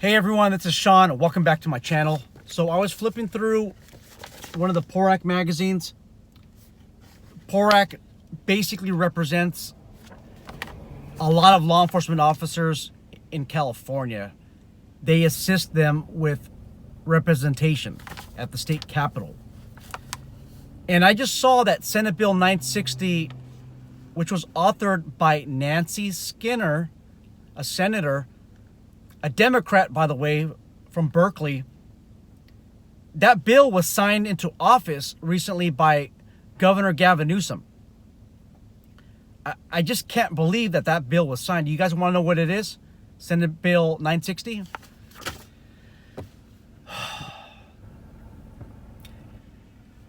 Hey everyone, this is Sean. Welcome back to my channel. So I was flipping through one of the PORAC magazines. PORAC basically represents a lot of law enforcement officers in California. They assist them with representation at the state capitol. And I just saw that Senate Bill 960, which was authored by Nancy Skinner, a senator, a Democrat, by the way, from Berkeley. That bill was signed into office recently by Governor Gavin Newsom. I just can't believe that bill was signed. You guys want to know what it is? Senate Bill 960?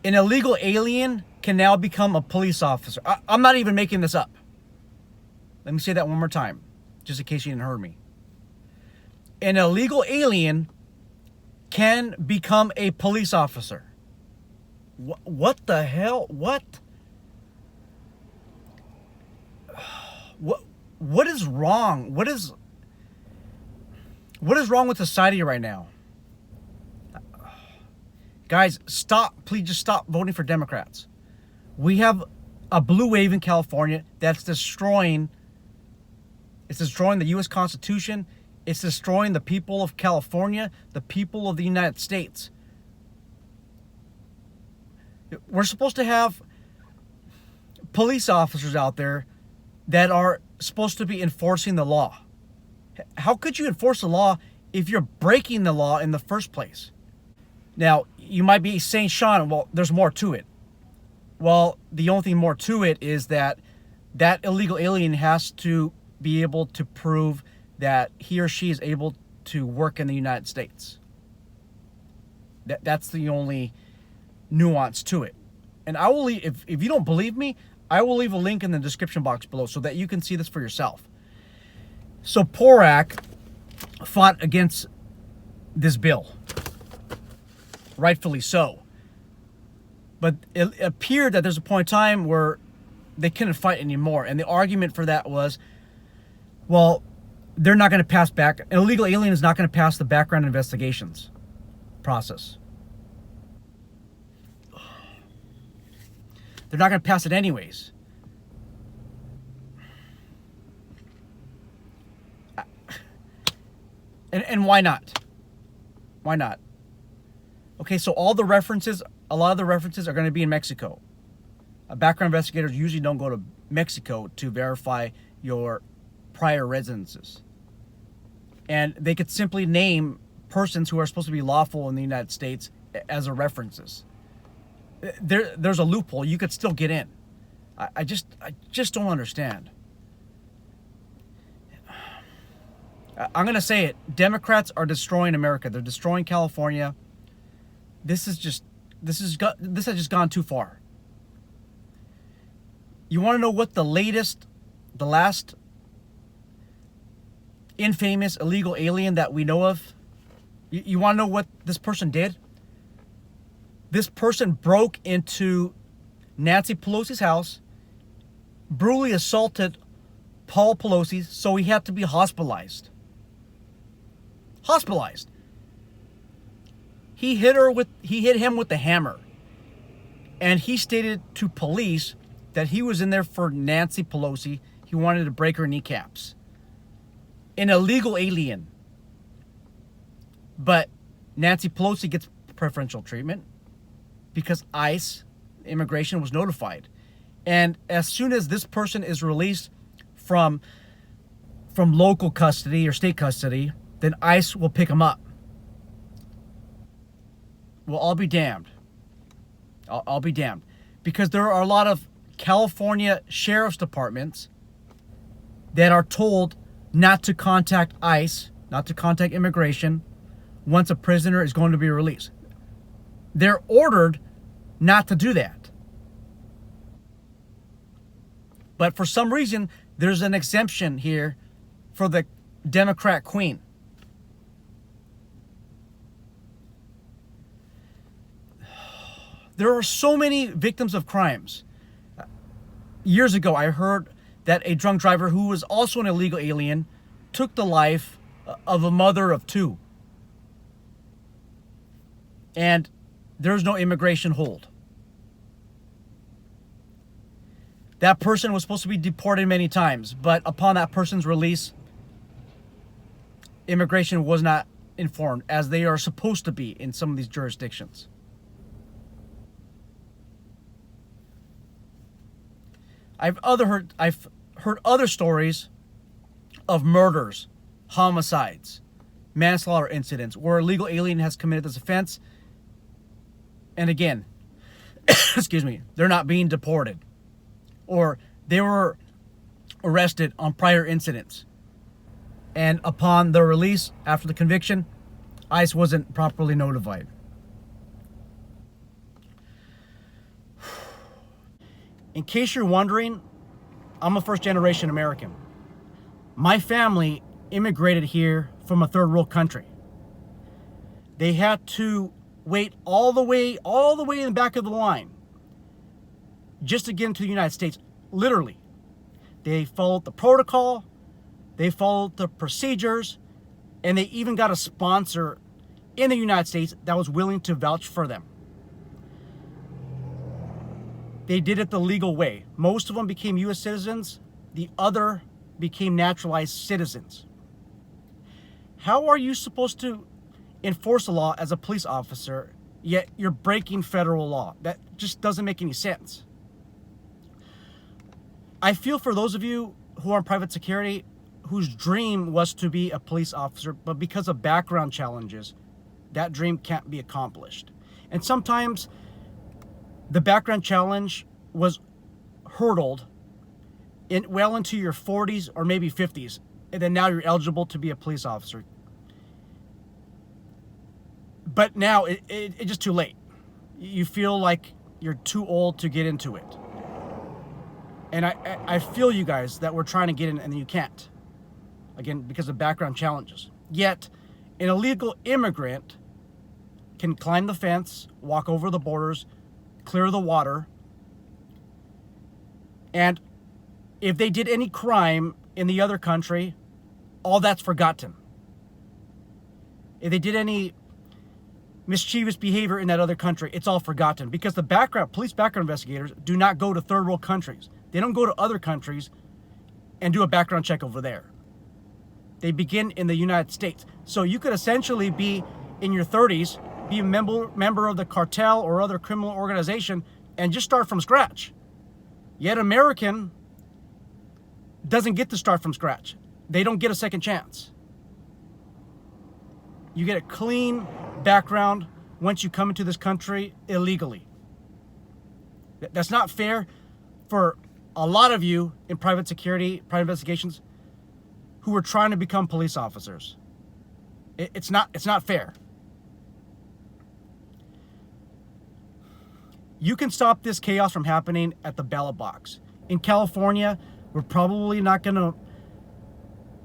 An illegal alien can now become a police officer. I'm not even making this up. Let me say that one more time, just in case you didn't hear me. An illegal alien can become a police officer. What the hell? What is wrong? What is wrong with society right now? Guys, stop. Please just stop voting for Democrats. We have a blue wave in California that's destroying the U.S. Constitution. It's destroying the people of California, the people of the United States. We're supposed to have police officers out there that are supposed to be enforcing the law. How could you enforce the law if you're breaking the law in the first place? Now, you might be saying, Sean, well, there's more to it. Well, the only thing more to it is that illegal alien has to be able to prove that he or she is able to work in the United States. That's the only nuance to it. And I will leave, if you don't believe me, I will leave a link in the description box below so that you can see this for yourself. So PORAC fought against this bill. Rightfully so. But it appeared that there's a point in time where they couldn't fight anymore. And the argument for that was, well, they're not going to pass back. An illegal alien is not going to pass the background investigations process. They're not going to pass it anyways. And why not? Why not? Okay, so a lot of the references are going to be in Mexico. Background investigators usually don't go to Mexico to verify your prior residences. And they could simply name persons who are supposed to be lawful in the United States as a references. There's a loophole. You could still get in. I just don't understand. I'm going to say it. Democrats are destroying America. They're destroying California. This has just gone too far. You want to know what the last infamous illegal alien that we know of? You want to know what this person did? This person broke into Nancy Pelosi's house, brutally assaulted Paul Pelosi, so he had to be hospitalized. Hospitalized. He hit him with the hammer. And he stated to police that he was in there for Nancy Pelosi. He wanted to break her kneecaps. An illegal alien. But Nancy Pelosi gets preferential treatment because ICE, immigration, was notified. And as soon as this person is released from local custody or state custody, then ICE will pick him up. Well, I'll be damned. I'll be damned. Because there are a lot of California sheriff's departments that are told not to contact ICE, not to contact immigration, once a prisoner is going to be released. They're ordered not to do that. But for some reason, there's an exemption here for the Democrat queen. There are so many victims of crimes. Years ago, I heard that a drunk driver who was also an illegal alien took the life of a mother of two and there's no immigration hold. That person was supposed to be deported many times, but upon that person's release, immigration was not informed, as they are supposed to be in some of these jurisdictions. I've heard other stories of murders, homicides, manslaughter incidents where a illegal alien has committed this offense, and again, excuse me, they're not being deported, or they were arrested on prior incidents, and upon their release after the conviction, ICE wasn't properly notified. In case you're wondering, I'm a first-generation American. My family immigrated here from a third world country. They had to wait all the way in the back of the line just to get into the United States, literally. They followed the protocol, they followed the procedures, and they even got a sponsor in the United States that was willing to vouch for them. They did it the legal way. Most of them became U.S. citizens. The other became naturalized citizens. How are you supposed to enforce a law as a police officer, yet you're breaking federal law? That just doesn't make any sense. I feel for those of you who are in private security whose dream was to be a police officer, but because of background challenges, that dream can't be accomplished. And sometimes the background challenge was hurdled well into your 40s or maybe 50s, and then now you're eligible to be a police officer. But now it's just too late. You feel like you're too old to get into it. And I feel you guys that we're trying to get in and you can't. Again, because of background challenges. Yet, an illegal immigrant can climb the fence, walk over the borders, clear the water, and if they did any crime in the other country, all that's forgotten. If they did any mischievous behavior in that other country, it's all forgotten, because the police background investigators do not go to third world countries. They don't go to other countries and do a background check over there. They begin in the United States. So you could essentially be in your 30s, be a member of the cartel or other criminal organization, and just start from scratch. Yet American doesn't get to start from scratch. They don't get a second chance. You get a clean background once you come into this country illegally. That's not fair for a lot of you in private security, private investigations, who are trying to become police officers. It's not fair. You can stop this chaos from happening at the ballot box. In California, we're probably not gonna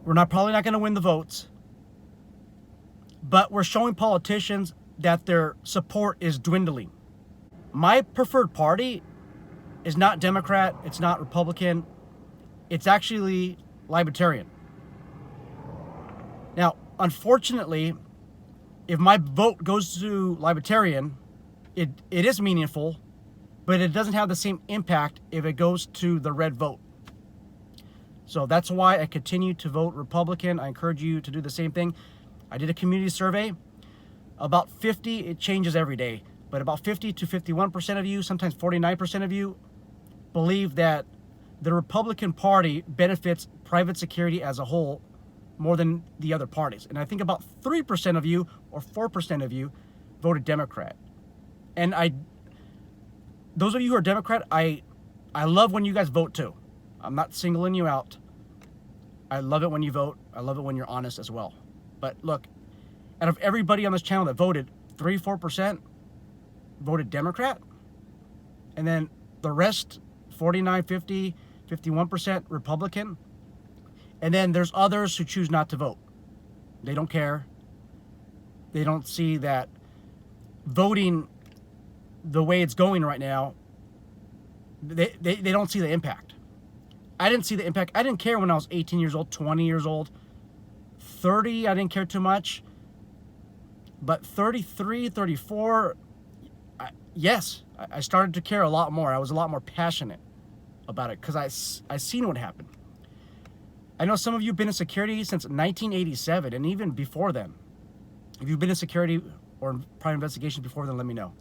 win the votes, but we're showing politicians that their support is dwindling. My preferred party is not Democrat, it's not Republican, it's actually Libertarian. Now, unfortunately, if my vote goes to Libertarian, it is meaningful, but it doesn't have the same impact if it goes to the red vote. So that's why I continue to vote Republican. I encourage you to do the same thing. I did a community survey. About 50, it changes every day, but about 50 to 51% of you, sometimes 49% of you, believe that the Republican Party benefits private security as a whole more than the other parties. And I think about 3% of you or 4% of you voted Democrat. And those of you who are Democrat, I love when you guys vote too. I'm not singling you out. I love it when you vote. I love it when you're honest as well. But look, out of everybody on this channel that voted, 3-4% voted Democrat. And then the rest, 49, 50, 51% Republican. And then there's others who choose not to vote. They don't care. They don't see that voting the way it's going right now, they don't see the impact. I didn't see the impact. I didn't care when I was 18 years old, 20 years old, 30, I didn't care too much. But 33, 34, yes, I started to care a lot more. I was a lot more passionate about it because I seen what happened. I know some of you have been in security since 1987 and even before then. If you've been in security or in private investigation before then, let me know.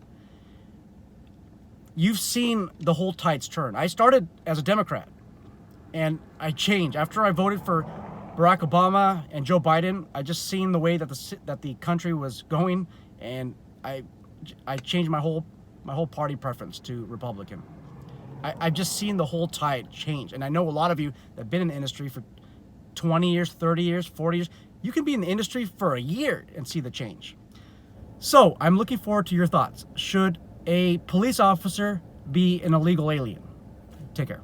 You've seen the whole tides turn. I started as a Democrat and I changed. After I voted for Barack Obama and Joe Biden, I just seen the way that the country was going, and I changed my whole party preference to Republican. I've just seen the whole tide change, and I know a lot of you that have been in the industry for 20 years, 30 years, 40 years. You can be in the industry for a year and see the change. So I'm looking forward to your thoughts. Should a police officer be an illegal alien? Take care.